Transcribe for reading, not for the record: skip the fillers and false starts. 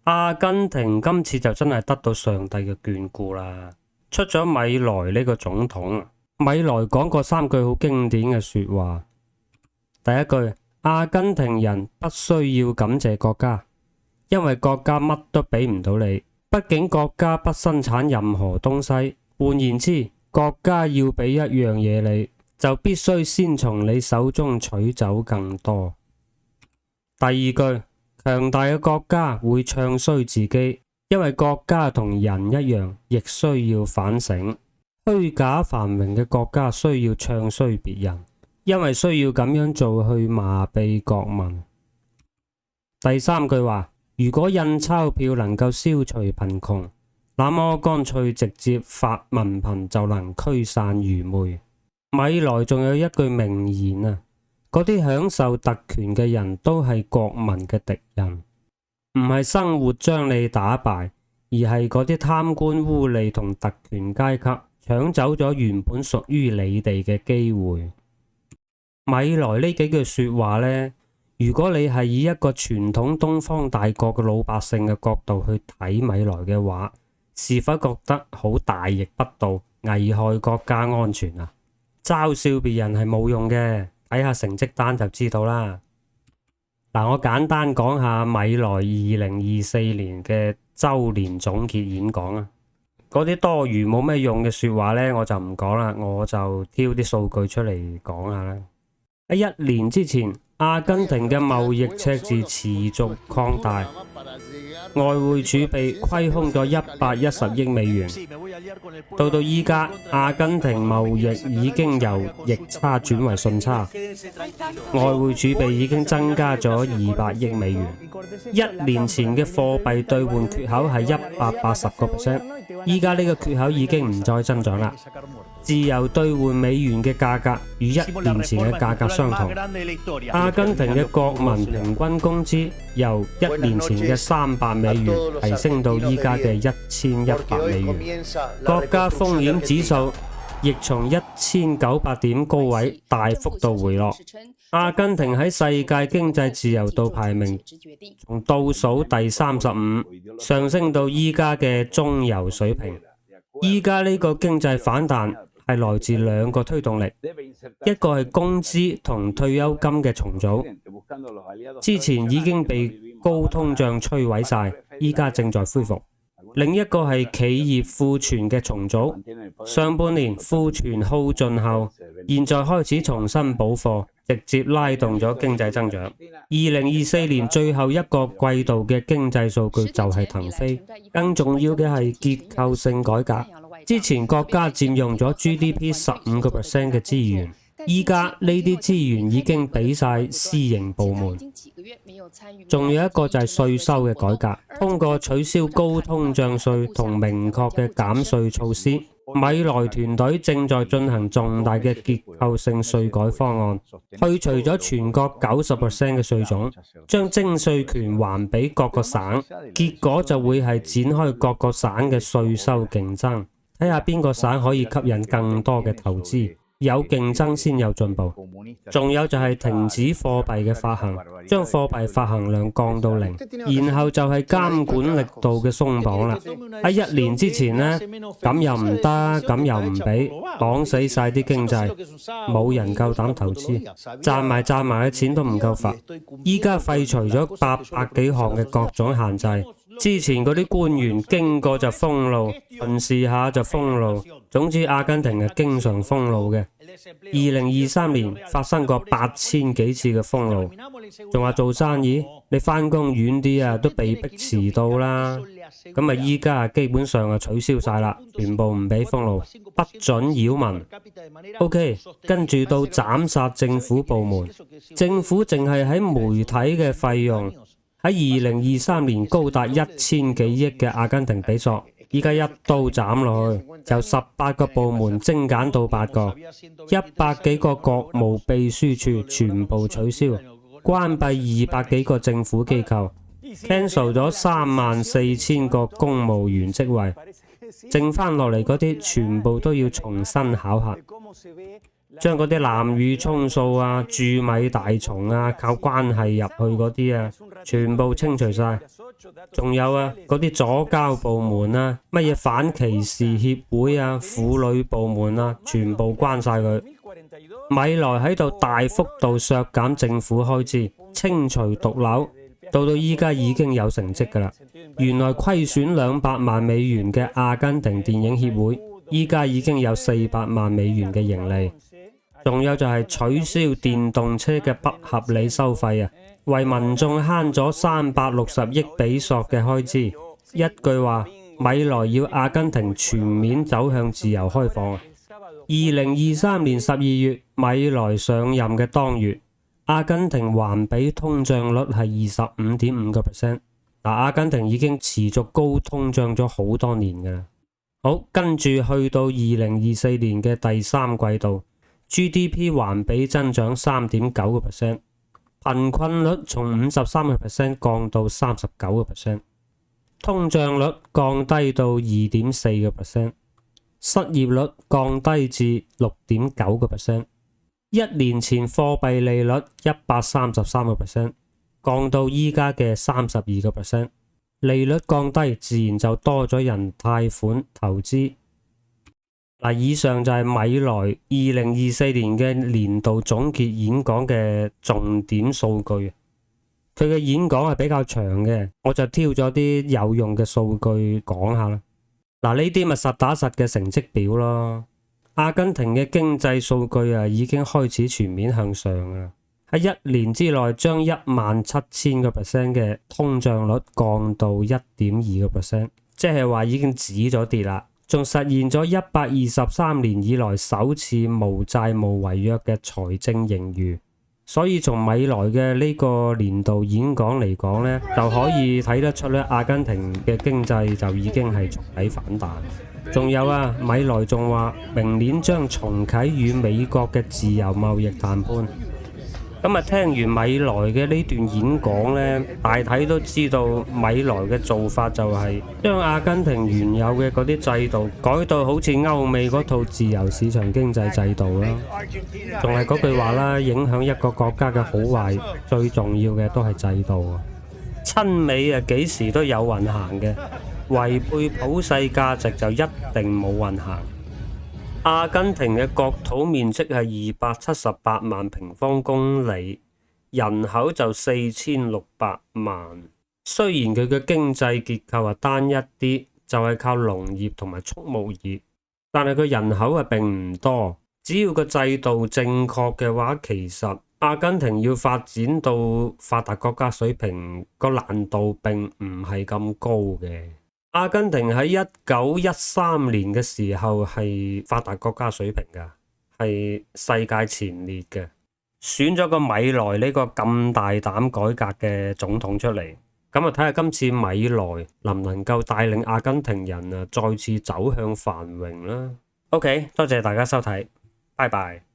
阿根廷今次就真係得到上帝嘅眷顧啦，出咗米萊呢個總統。米萊講過3句好經典嘅說話。第一句，阿根廷人不需要感謝國家，因為國家乜都俾唔到你，畢竟國家不生產任何東西。換言之，國家要俾一樣嘢你，就必須先從你手中取走更多。第二句，強大嘅國家會唱衰自己，因為國家同人一樣，亦需要反省。虛假繁榮嘅國家需要唱衰別人，因為需要咁樣做去麻痹國民。第三句話，如果印鈔票能夠消除貧窮，那麼乾脆直接發文憑就能驅散愚昧。米萊仲有一句名言啊，嗰啲享受特權嘅人都係國民嘅敵人，唔係生活將你打敗，而係嗰啲貪官污吏同特權階級搶走咗原本屬於你哋嘅機會。米萊呢幾句說話呢，如果你係以一個傳統東方大國嘅老百姓嘅角度去睇米萊嘅話，是否覺得好大逆不道，危害國家安全啊？嘲笑別人係冇用嘅，睇下成績單就知道啦。嗱，我簡單講下米萊2024年嘅周年總結演講啊。嗰啲多餘冇咩用嘅說話呢，我就唔講啦，我就挑啲數據出嚟講下啦。喺1年之前，阿根廷嘅貿易赤字持續擴大，外匯儲備虧空咗110億美元。到依家，阿根廷貿易已經由逆差轉為順差，外匯儲備已經增加咗200億美元。1年前嘅貨幣兌換缺口係180%，依家呢個缺口已經唔再增長啦。自由兌換美元嘅價格與1年前嘅價格相同。阿根廷嘅國民平均工資由1年前嘅300美元提升到依家嘅1100美元。國家風險指數亦從1900點高位大幅度回落。阿根廷喺世界經濟自由度排名從倒數第35上升到依家嘅中游水平。依家呢個經濟反彈係來自2個推動力，一個係工資同退休金嘅重組，之前已經被高通脹摧毀晒，依家正在恢復。另一個係企業庫存嘅重組，上半年庫存耗盡後，現在開始重新補貨，直接拉動咗經濟增長。2024年最後一個季度嘅經濟數據就係騰飛，更重要嘅係結構性改革。之前國家佔用咗 GDP 15% 嘅資源，依家呢啲資源已經俾晒私營部門。仲有一個就係稅收嘅改革，通過取消高通脹稅同明確嘅減稅措施，米萊團隊正在進行重大嘅結構性稅改方案，去除咗全國90% 嘅稅種，將徵稅權還俾各個省，結果就會係展開各個省嘅稅收競爭。睇下邊個省可以吸引更多嘅投資，有競爭先有進步。仲有就係停止貨幣嘅發行，將貨幣發行量降到0，然後就係監管力度嘅鬆綁啦。喺1年之前呢，咁又唔得，咁又唔俾，綁死晒啲經濟，冇人夠膽投資，賺埋嘅錢都唔夠罰。依家廢除咗800幾項嘅各種限制。之前嗰啲官員經過就封路，巡視下就封路，總之阿根廷係經常封路嘅。2023年發生過8000幾次嘅封路，仲話做生意，你返工遠啲啊，都被逼遲到啦。咁啊，依家基本上取消晒啦，全部唔俾封路，不准擾民。OK， 跟住到斬殺政府部門，政府淨係喺媒體嘅費用，喺2023年高達1000幾億嘅阿根廷比索，依家一刀斬落去，由18個部門精簡到8個，100幾個國務秘書處全部取消，關閉200幾個政府機構， cancel 咗34000個公務員職位，剩翻落嚟嗰啲全部都要重新考核。將嗰啲濫竽充數啊、蛀米大蟲啊、靠關係入去嗰啲啊，全部清除晒。仲有啊，嗰啲左膠部門啊、乜嘢反歧視協會啊、婦女部門啊，全部關晒佢。米萊喺度大幅度削減政府開支，清除毒瘤，到依家已經有成績㗎啦。原來虧損200萬美元嘅阿根廷電影協會，依家已經有400萬美元嘅盈利。仲有就係取消電動車嘅不合理收費啊，為民眾慳咗360億比索嘅開支。一句話，米萊要阿根廷全面走向自由開放啊！2023年12月，米萊上任嘅當月，阿根廷環比通脹率係25.5%。嗱，阿根廷已經持續高通脹咗好多年噶啦。好，跟住去到2024年嘅第3季度。GDP 環比增長3.9%，貧困率從53% 降到39%，通脹率降低到2.4%，失業率降低至6.9%，一年前貨幣利率133%，降到依家嘅32%，利率降低，自然就多咗人貸款投資。嗱，以上就係米萊2024年嘅年度總結演講嘅重點數據。佢嘅演講係比較長嘅，我就挑咗啲有用嘅數據講下啦。嗱，呢啲咪實打實嘅成績表咯。阿根廷嘅經濟數據啊，已經開始全面向上啦。喺1年之內，將17000% 嘅通脹率降到1.2%，即係話已經止咗跌啦。仲實現咗123年以來首次無債務違約嘅財政盈餘，所以從米萊嘅呢個年度演講嚟講呢，就可以睇得出咧，阿根廷嘅經濟就已經係觸底反彈。仲有啊，米萊仲話明年將重啟與美國嘅自由貿易談判。咁啊，聽完米萊嘅呢段演講呢，大體都知道米萊嘅做法就係將阿根廷原有嘅嗰啲制度改到好似歐美嗰套自由市場經濟制度啦。仲係嗰句話啦，影響一個國家嘅好壞，最重要嘅都係制度啊。親美啊，幾時都有運行嘅，違背普世價值就一定冇運行。阿根廷嘅國土面積係278萬平方公里，人口就4600萬。雖然佢嘅經濟結構係單一啲，就係靠農業同埋畜牧業，但係佢人口係並唔多。只要個制度正確嘅話，其實阿根廷要發展到發達國家水平，個難度並唔係咁高嘅。阿根廷喺1913年嘅時候係發達國家水平㗎，係世界前列嘅。選咗個米萊呢個咁大膽改革嘅總統出嚟，咁啊睇下今次米萊能唔能夠帶領阿根廷人啊再次走向繁榮啦。OK，多謝大家收睇，拜拜。